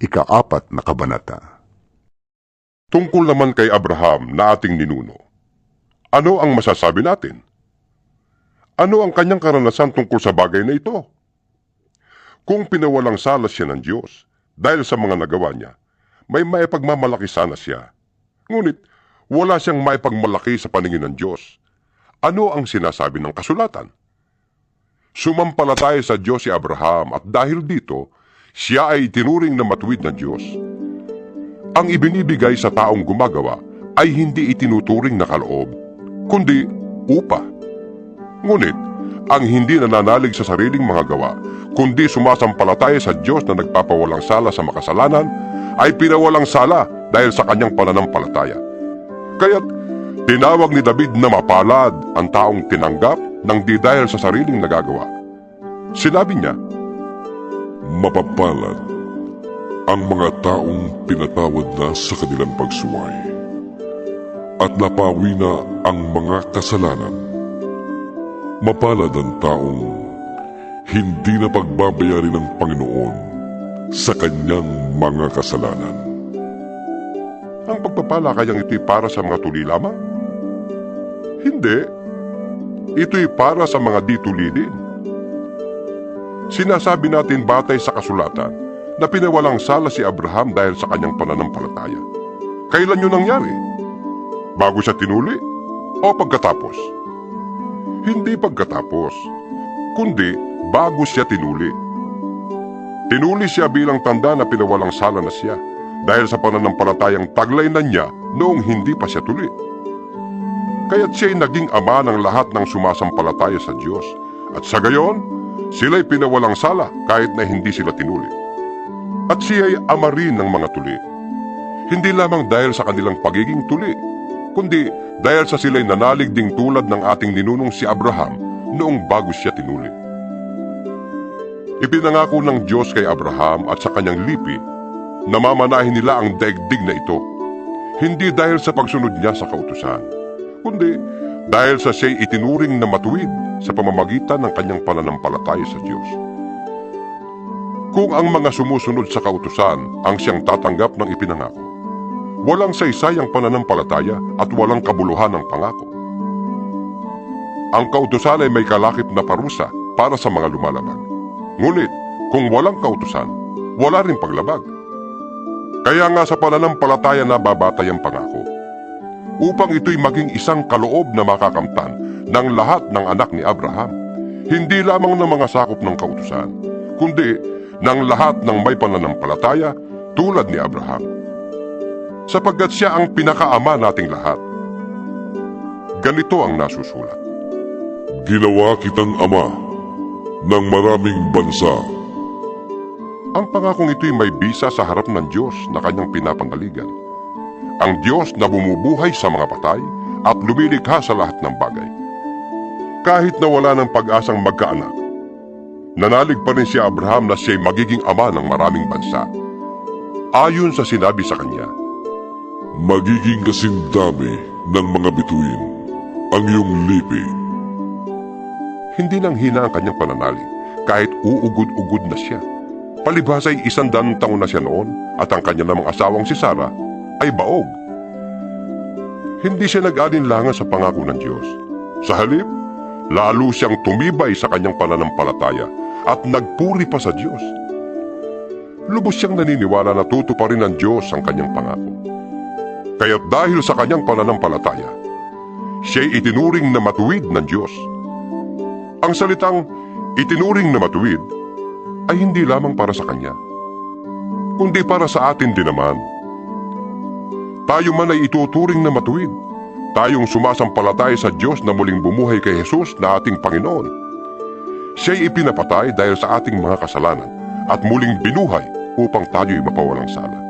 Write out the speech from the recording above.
Ika-4 na kabanata. Tungkol naman kay Abraham na ating ninuno, ano ang masasabi natin? Ano ang kanyang karanasan tungkol sa bagay na ito? Kung pinawalang sala siya ng Diyos dahil sa mga nagawa niya, may maipagmamalaki sana siya. Ngunit wala siyang maipagmalaki sa paningin ng Diyos. Ano ang sinasabi ng kasulatan? Sumampalataya sa Diyos si Abraham at dahil dito, siya ay itinuring na matuwid ng Diyos. Ang ibinibigay sa taong gumagawa ay hindi itinuturing na kaloob, kundi upa. Ngunit, ang hindi nananalig sa sariling mga gawa, kundi sumasampalataya sa Diyos na nagpapawalang sala sa makasalanan, ay pinawalang sala dahil sa kanyang pananampalataya. Kaya't, tinawag ni David na mapalad ang taong tinanggap ng di dahil sa sariling nagagawa. Sinabi niya, Mapapalad ang mga taong pinatawad na sa kanilang pagsuway at napawi na ang mga kasalanan. Mapalad ang taong hindi na pagbabayari ng Panginoon sa kanyang mga kasalanan. ang pagpapala kayang ito'y para sa mga tuli lamang? Hindi. Ito'y para sa mga di tuli din. Sinasabi natin batay sa kasulatan na pinawalang sala si Abraham dahil sa kanyang pananampalataya. Kailan yun nangyari? Bago siya tinuli o pagkatapos? Hindi pagkatapos, kundi bago siya tinuli. Tinuli siya bilang tanda na pinawalang sala na siya dahil sa pananampalatayang taglay na niya noong hindi pa siya tuli. Kaya't siya'y naging ama ng lahat ng sumasampalataya sa Diyos at sa gayon, sila'y pinawalang sala kahit na hindi sila tinuli. At siya'y ama rin ng mga tuli. Hindi lamang dahil sa kanilang pagiging tuli, kundi dahil sa sila'y nanalig ding tulad ng ating ninunong si Abraham noong bago siya tinuli. Ipinangako ng Diyos kay Abraham at sa kanyang lipi na mamanahin nila ang daigdig na ito, hindi dahil sa pagsunod niya sa kautusan, kundi dahil sa siya'y itinuring na matuwid sa pamamagitan ng kanyang pananampalataya sa Diyos. Kung ang mga sumusunod sa kautusan ang siyang tatanggap ng ipinangako, walang saysayang pananampalataya at walang kabuluhan ng pangako. Ang kautusan ay may kalakip na parusa para sa mga lumalabag. Ngunit, kung walang kautusan, wala rin paglabag. Kaya nga sa pananampalataya na babatay ang pangako, upang ito'y maging isang kaloob na makakamtan ng lahat ng anak ni Abraham, hindi lamang ng mga sakop ng kautusan, kundi ng lahat ng may pananampalataya tulad ni Abraham. Sapagkat siya ang pinakaama nating lahat. Ganito ang nasusulat. Ginawa kitang ama ng maraming bansa. Ang pangakong ito'y may bisa sa harap ng Diyos na kanyang pinapangaligan. Ang Diyos na bumubuhay sa mga patay at lumilikha sa lahat ng bagay. Kahit na wala ng pag-asang magkaanak, nanalig pa rin si Abraham na siya'y magiging ama ng maraming bansa. Ayon sa sinabi sa kanya, Magiging kasindami ng mga bituin ang iyong lipi. Hindi nang hina ang kanyang pananalig kahit uugod-ugod na siya. Palibhas ay 100 taon na siya noon at ang kanya namang asawang si Sarah ay baog. Hindi siya nag-alinlangan sa pangako ng Diyos. Sa halip, lalo siyang tumibay sa kanyang pananampalataya at nagpuri pa sa Diyos. Lubos siyang naniniwala na tutuparin ng Diyos ang kanyang pangako. Kaya't dahil sa kanyang pananampalataya, siya'y itinuring na matuwid ng Diyos. Ang salitang itinuring na matuwid ay hindi lamang para sa kanya, kundi para sa atin din naman. Tayo man ay ituturing na matuwid, tayong sumasampalataya sa Diyos na muling bumuhay kay Jesus na ating Panginoon. Siya'y ipinapatay dahil sa ating mga kasalanan at muling binuhay upang tayo'y mapawalang sala.